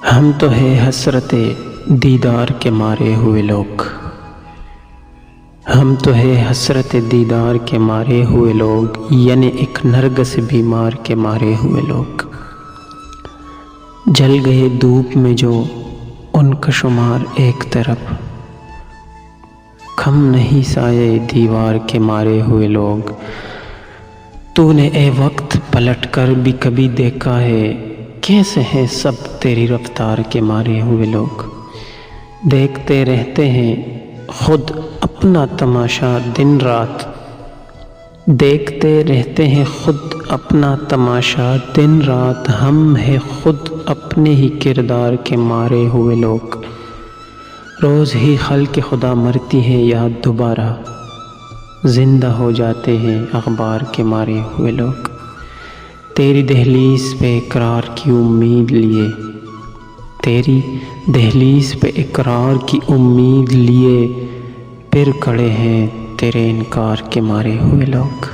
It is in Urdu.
ہم تو ہے حسرت دیدار کے مارے ہوئے لوگ، ہم تو ہے حسرت دیدار کے مارے ہوئے لوگ، یعنی ایک نرگس بیمار کے مارے ہوئے لوگ۔ جل گئے دھوپ میں جو ان کا شمار ایک طرف، کم نہیں سائے دیوار کے مارے ہوئے لوگ۔ تو نے اے وقت پلٹ کر بھی کبھی دیکھا ہے، کیسے ہیں سب تیری رفتار کے مارے ہوئے لوگ۔ دیکھتے رہتے ہیں خود اپنا تماشا دن رات، دیکھتے رہتے ہیں خود اپنا تماشا دن رات، ہم ہیں خود اپنے ہی کردار کے مارے ہوئے لوگ۔ روز ہی خلق خدا مرتی ہے یاد دوبارہ، زندہ ہو جاتے ہیں اخبار کے مارے ہوئے لوگ۔ تیری دہلیز پہ اقرار کی امید لیے، تیری دہلیز پہ اقرار کی امید لیے، پھر کھڑے ہیں تیرے انکار کے مارے ہوئے لوگ۔